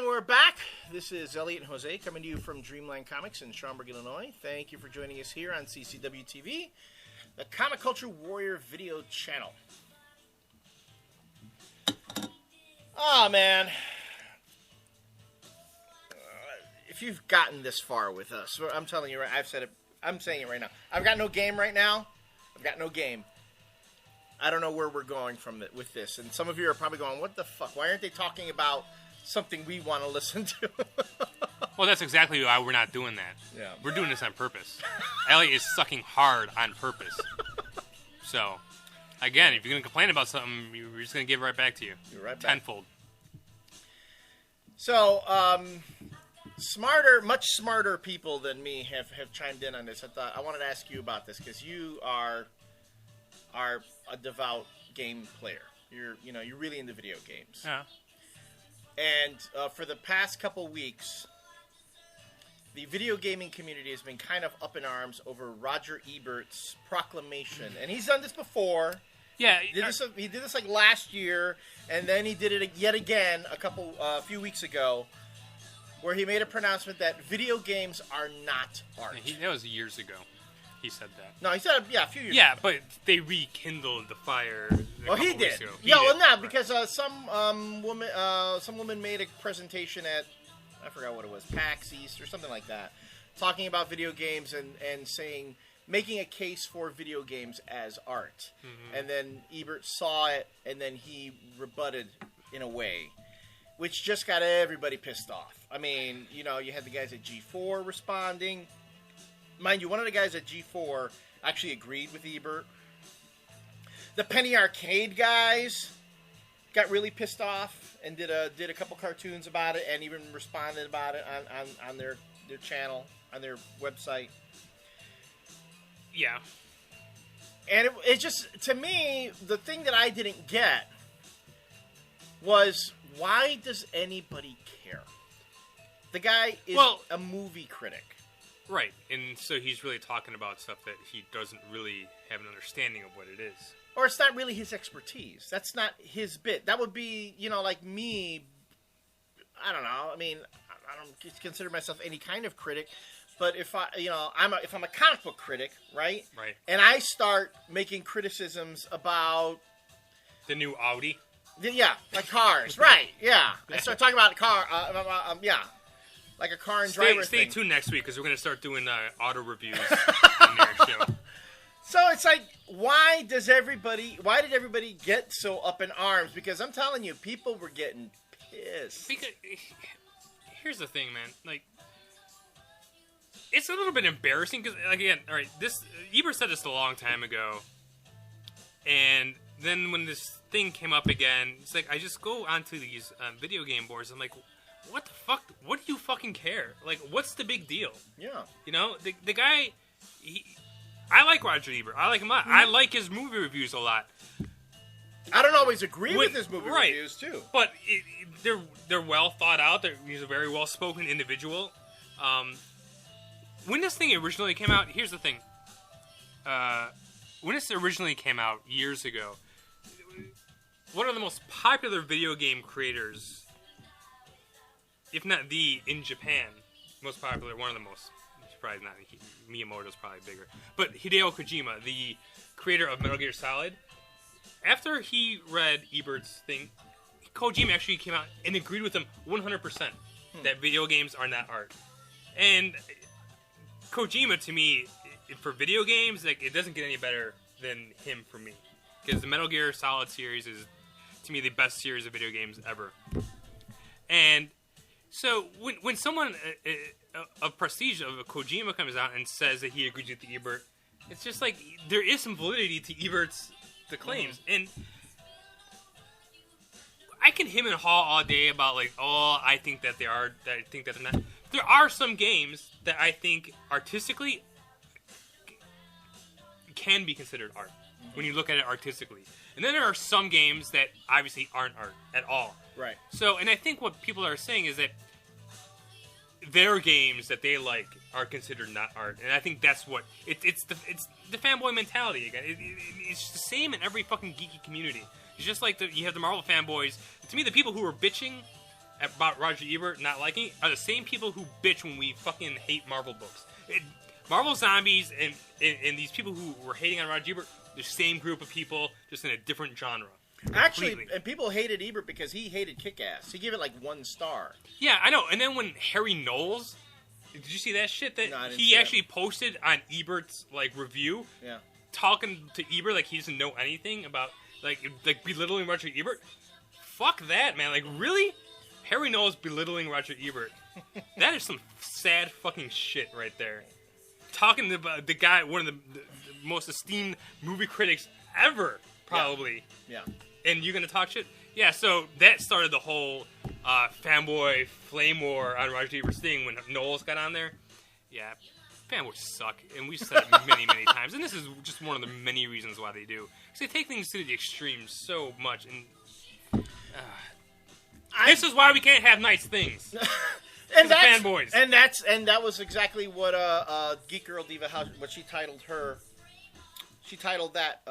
we're back. This is Elliot and Jose coming to you from Dreamland Comics in Schaumburg, Illinois. Thank you for joining us here on CCW TV, the Comic Culture Warrior video channel. Oh, man. If you've gotten this far with us, I'm telling you, I've said it, I'm saying it right now. I've got no game right now. I've got no game. I don't know where we're going with this. And some of you are probably going, what the fuck? Why aren't they talking about something we want to listen to? Well, that's exactly why we're not doing that. Yeah. We're doing this on purpose. Elliot is sucking hard on purpose. So, again, if you're going to complain about something, we're just going to give it right back to you. You're right back. Tenfold. So, much smarter people than me have chimed in on this. I wanted to ask you about this because you are a devout game player. You're really into video games. Yeah. And for the past couple weeks, the video gaming community has been kind of up in arms over Roger Ebert's proclamation. And he's done this before. Yeah. He did this like last year, and then he did it yet again a few weeks ago, where he made a pronouncement that video games are not art. That was years ago. He said that. No, he said a few years ago. Yeah, but they rekindled the fire. Well, he did. Because some woman made a presentation at, I forgot what it was, PAX East or something like that, talking about video games and saying, making a case for video games as art. Mm-hmm. And then Ebert saw it, and then he rebutted in a way, which just got everybody pissed off. I mean, you had the guys at G4 responding. Mind you, one of the guys at G4 actually agreed with Ebert. The Penny Arcade guys got really pissed off and did a couple cartoons about it and even responded about it on their channel, on their website. Yeah. And it just, to me, the thing that I didn't get was, why does anybody care? The guy is a movie critic. Right, and so he's really talking about stuff that he doesn't really have an understanding of what it is. Or it's not really his expertise. That's not his bit. That would be, like me, I don't know. I mean, I don't consider myself any kind of critic, but if I'm a comic book critic, right? Right. And I start making criticisms about the new Audi. Yeah, like cars, right? Yeah. I start talking about like a car and driver Stay thing. tuned next week because we're going to start doing auto reviews on their show. So it's like, why did everybody get so up in arms? Because I'm telling you, people were getting pissed. Because here's the thing, man. Like, it's a little bit embarrassing because, again, all right, Ebert said this a long time ago, and then when this thing came up again, it's like I just go onto these video game boards. I'm like, what the fuck? What do you fucking care? Like, what's the big deal? Yeah. The guy, I like Roger Ebert. I like him a lot. Mm-hmm. I like his movie reviews a lot. I don't always agree with his movie reviews, too. But they're well thought out. He's a very well-spoken individual. When this thing originally came out, here's the thing. When this originally came out years ago, one of the most popular video game creators, if not in Japan, most popular, one of the most, probably not, Miyamoto's probably bigger, but Hideo Kojima, the creator of Metal Gear Solid, after he read Ebert's thing, Kojima actually came out and agreed with him 100% that video games are not art. And Kojima, to me, for video games, like, it doesn't get any better than him for me. Because the Metal Gear Solid series is, to me, the best series of video games ever. And so when someone of prestige of Kojima comes out and says that he agrees with the Ebert, it's just like there is some validity to Ebert's claims. And I can him and haw all day about like, oh, I think that they are, that I think that they're not. There are some games that I think artistically can be considered art when you look at it artistically. And then there are some games that obviously aren't art at all. Right. So, and I think what people are saying is that their games that they like are considered not art, and I think that's what it's the fanboy mentality again. It's the same in every fucking geeky community. It's just like you have the Marvel fanboys. To me, the people who are bitching about Roger Ebert not liking it are the same people who bitch when we fucking hate Marvel books. Marvel Zombies and these people who were hating on Roger Ebert, the same group of people, just in a different genre. Actually, Completely. and people hated Ebert because he hated Kick-Ass. He gave it like 1 star. Yeah, I know. And then when Harry Knowles, did you see that shit that No, I didn't he see actually posted on Ebert's like review, Yeah. talking to Ebert like he doesn't know anything about like belittling Roger Ebert? Fuck that, man. Like really, Harry Knowles belittling Roger Ebert. That is some sad fucking shit right there. Talking to the guy, one of the most esteemed movie critics ever, probably. Yeah. And you're gonna talk shit? Yeah, so that started the whole fanboy flame war on Roger Ebert's thing when Knowles got on there. Yeah, fanboys suck, and we've said it many, many times. And this is just one of the many reasons why they do. Because they take things to the extreme so much. And this is why we can't have nice things. And the fanboys. And that was exactly what Geek Girl Diva, what she titled her. She titled that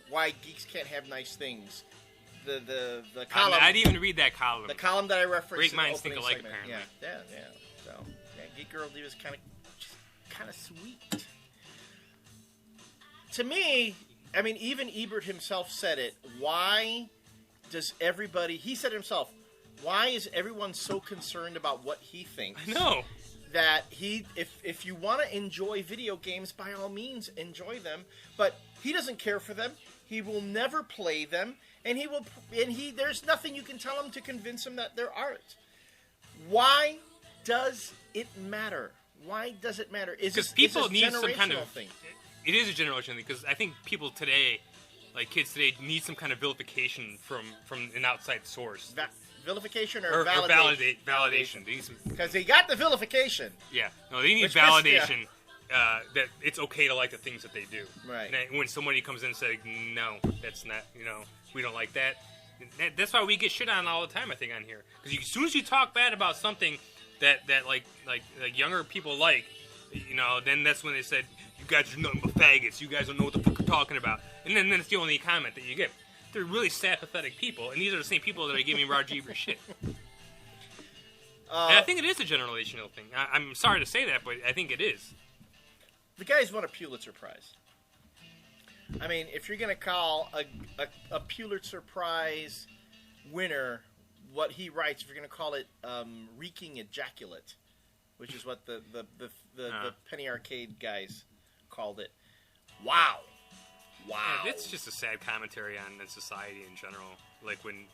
"Why Geeks Can't Have Nice Things." The column. I didn't even read that column. The column that I referenced. Great in the minds think opening alike, segment. apparently. Yeah. So Geek Girl Diva is kind of sweet. To me, I mean, even Ebert himself said it. Why does everybody? He said himself. Why is everyone so concerned about what he thinks? I know. That if you want to enjoy video games, by all means enjoy them. But he doesn't care for them. He will never play them, and there's nothing you can tell him to convince him that they're art. Why does it matter? Why does it matter? Because people need some kind of thing. It is a generational thing because I think people today, like kids today, need some kind of vilification from an outside source. Vilification or validation. Because they got the vilification. Yeah. No, they need validation that it's okay to like the things that they do. Right. And when somebody comes in and says, no, that's not, we don't like that. That's why we get shit on all the time, I think, on here. Because as soon as you talk bad about something that like younger people like, then that's when they said, you guys are nothing but faggots. You guys don't know what the fuck you're talking about. And then it's the only comment that you get. They're really sad, pathetic people, and these are the same people that are giving Roger Ebert shit. And I think it is a generational thing. I'm sorry to say that, but I think it is. The guy's won a Pulitzer Prize. I mean, if you're going to call a Pulitzer Prize winner what he writes, if you're going to call it reeking ejaculate, which is what the Penny Arcade guys called it. Wow. Yeah, it's just a sad commentary on society in general. Like when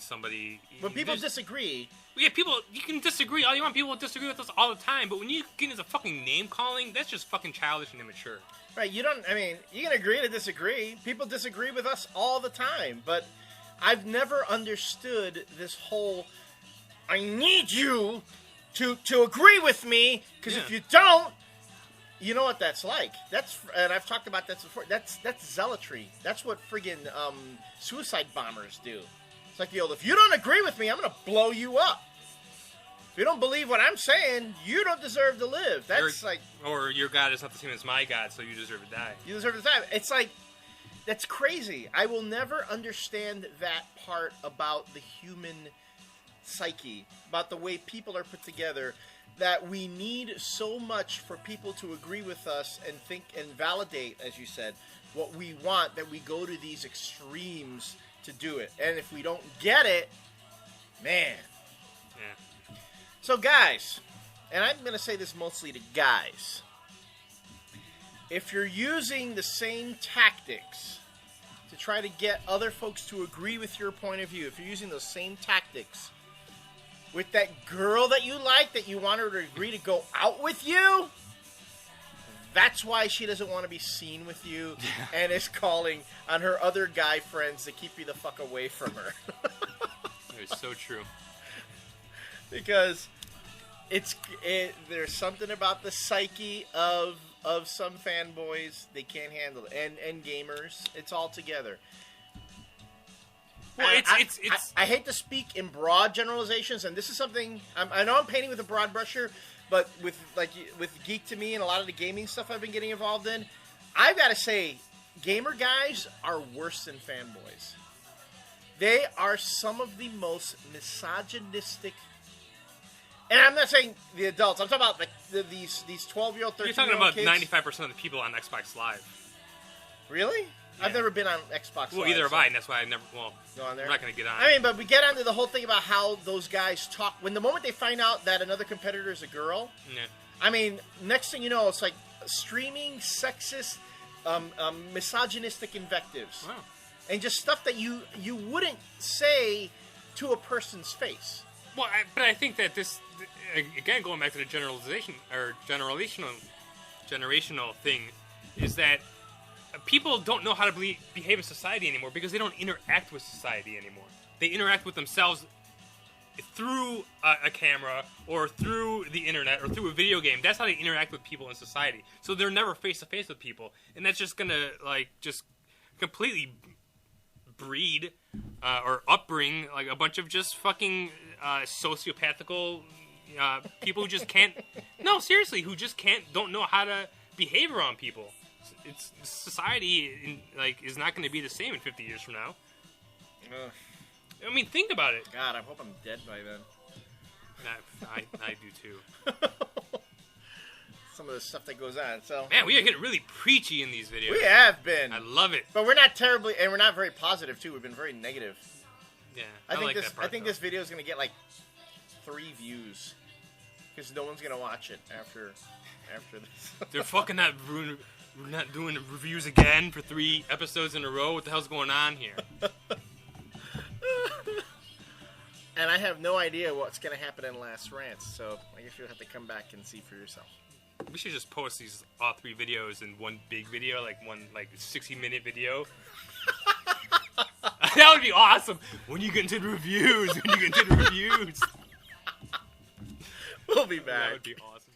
somebody... When people disagree... Yeah, you can disagree all you want. People will disagree with us all the time. But when you get into fucking name-calling, that's just fucking childish and immature. Right, you can agree to disagree. People disagree with us all the time. But I've never understood this whole... I need you to agree with me, because if you don't... You know what that's like. And I've talked about that before. That's zealotry. That's what friggin' suicide bombers do. It's like if you don't agree with me, I'm gonna blow you up. If you don't believe what I'm saying, you don't deserve to live. Or your God is not the same as my God, so you deserve to die. You deserve to die. It's like, that's crazy. I will never understand that part about the human psyche, about the way people are put together. That we need so much for people to agree with us and think and validate, as you said, what we want, that we go to these extremes to do it. And if we don't get it, man. Yeah. So, guys, and I'm going to say this mostly to guys, if you're using the same tactics to try to get other folks to agree with your point of view, if you're using those same tactics with that girl that you like, that you want her to agree to go out with you, that's why she doesn't want to be seen with you and is calling on her other guy friends to keep you the fuck away from her. It's so true. Because there's something about the psyche of some fanboys. They can't handle it. And gamers. It's all together. Well, I hate to speak in broad generalizations, and this is something I know I'm painting with a broad brusher, but with Geek to Me and a lot of the gaming stuff I've been getting involved in, I've got to say, gamer guys are worse than fanboys. They are some of the most misogynistic. And I'm not saying the adults. I'm talking about these 12-year-old, 13-year-old You're talking about kids. 95% of the people on Xbox Live. Really? Yeah. I've never been on Xbox Well, Live. either have I, and that's why I never. Well, go on there. I'm not going to get on. I mean, but we get onto the whole thing about how those guys talk. When the moment they find out that another competitor is a girl, Yeah. I mean, next thing you know, it's like streaming sexist, misogynistic invectives. Wow. And just stuff that you wouldn't say to a person's face. Well, but I think that this, again, going back to the generalization or generational thing, is that people don't know how to behave in society anymore because they don't interact with society anymore. They interact with themselves through a camera or through the internet or through a video game. That's how they interact with people in society. So they're never face to face with people, and that's just gonna just completely breed or upbring like a bunch of just fucking sociopathical people who just can't. No, seriously, who just don't know how to behave around people. It's society is not going to be the same in 50 years from now. I mean, think about it. God, I hope I'm dead by then. I do too. Some of the stuff that goes on. So man, we are getting really preachy in these videos. We have been. I love it. But we're not terribly, and we're not very positive too. We've been very negative. Yeah, I think like that part, I think this video is going to get like 3 views because no one's going to watch it after this. They're fucking not doing reviews again for 3 episodes in a row. What the hell's going on here? And I have no idea what's going to happen in Last Rants, so I guess you'll have to come back and see for yourself. We should just post all 3 videos in one big video, like one 60-minute video. That would be awesome. When you get into the reviews, We'll be back. That would be awesome.